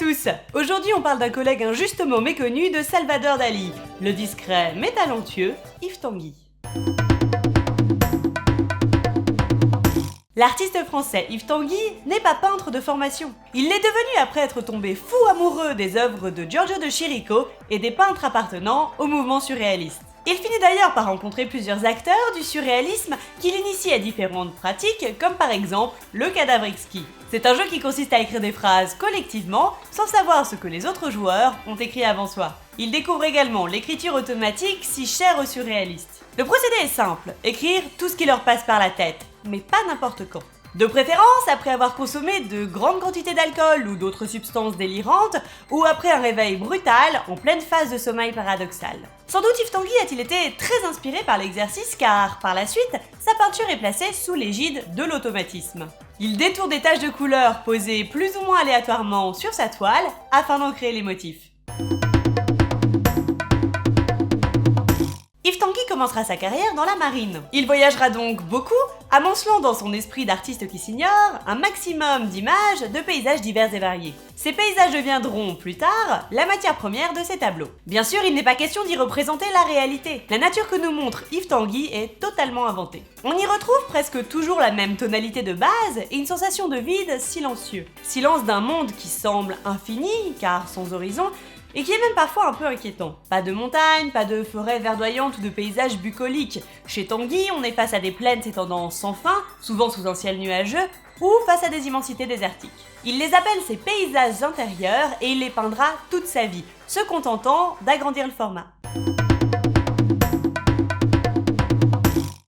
tous! Aujourd'hui on parle d'un collègue injustement méconnu de Salvador Dali, le discret mais talentueux Yves Tanguy. L'artiste français Yves Tanguy n'est pas peintre de formation. Il l'est devenu après être tombé fou amoureux des œuvres de Giorgio de Chirico et des peintres appartenant au mouvement surréaliste. Il finit d'ailleurs par rencontrer plusieurs acteurs du surréalisme qui l'initient à différentes pratiques, comme par exemple le cadavre exquis. C'est un jeu qui consiste à écrire des phrases collectivement, sans savoir ce que les autres joueurs ont écrit avant soi. Il découvre également l'écriture automatique si chère aux surréalistes. Le procédé est simple, écrire tout ce qui leur passe par la tête, mais pas n'importe quand. De préférence après avoir consommé de grandes quantités d'alcool ou d'autres substances délirantes, ou après un réveil brutal en pleine phase de sommeil paradoxal. Sans doute Yves Tanguy a-t-il été très inspiré par l'exercice car, par la suite, sa peinture est placée sous l'égide de l'automatisme. Il détourne des taches de couleur posées plus ou moins aléatoirement sur sa toile afin d'en créer les motifs. Yves Tanguy commencera sa carrière dans la marine. Il voyagera donc beaucoup, amoncelant dans son esprit d'artiste qui s'ignore un maximum d'images de paysages divers et variés. Ces paysages deviendront, plus tard, la matière première de ses tableaux. Bien sûr, il n'est pas question d'y représenter la réalité. La nature que nous montre Yves Tanguy est totalement inventée. On y retrouve presque toujours la même tonalité de base et une sensation de vide silencieux. Silence d'un monde qui semble infini, car sans horizon, et qui est même parfois un peu inquiétant. Pas de montagnes, pas de forêts verdoyantes ou de paysages bucoliques. Chez Tanguy, on est face à des plaines s'étendant sans fin, souvent sous un ciel nuageux, ou face à des immensités désertiques. Il les appelle ses paysages intérieurs et il les peindra toute sa vie, se contentant d'agrandir le format.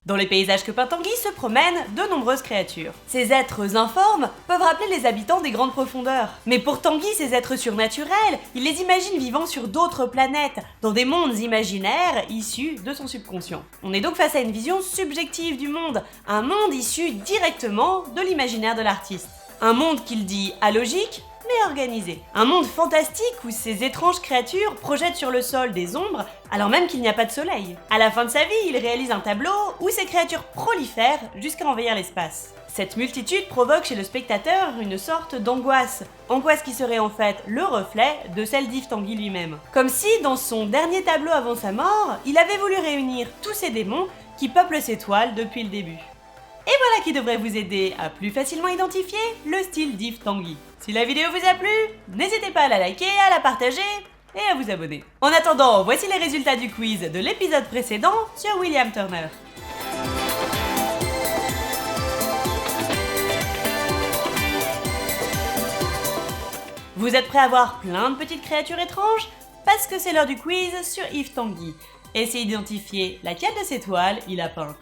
Dans les paysages que peint Tanguy se promènent de nombreuses créatures. Ces êtres informes peuvent rappeler les habitants des grandes profondeurs. Mais pour Tanguy, ces êtres surnaturels, il les imagine vivant sur d'autres planètes, dans des mondes imaginaires issus de son subconscient. On est donc face à une vision subjective du monde, un monde issu directement de l'imaginaire de l'artiste. Un monde qu'il dit alogique, mais organisé. Un monde fantastique où ces étranges créatures projettent sur le sol des ombres alors même qu'il n'y a pas de soleil. À la fin de sa vie, il réalise un tableau où ces créatures prolifèrent jusqu'à envahir l'espace. Cette multitude provoque chez le spectateur une sorte d'angoisse. Angoisse qui serait en fait le reflet de celle d'Yves Tanguy lui-même. Comme si, dans son dernier tableau avant sa mort, il avait voulu réunir tous ces démons qui peuplent ses toiles depuis le début. Et voilà qui devrait vous aider à plus facilement identifier le style d'Yves Tanguy. Si la vidéo vous a plu, n'hésitez pas à la liker, à la partager et à vous abonner. En attendant, voici les résultats du quiz de l'épisode précédent sur William Turner. Vous êtes prêts à voir plein de petites créatures étranges? Parce que c'est l'heure du quiz sur Yves Tanguy. Essayez d'identifier laquelle de ces toiles il a peinte.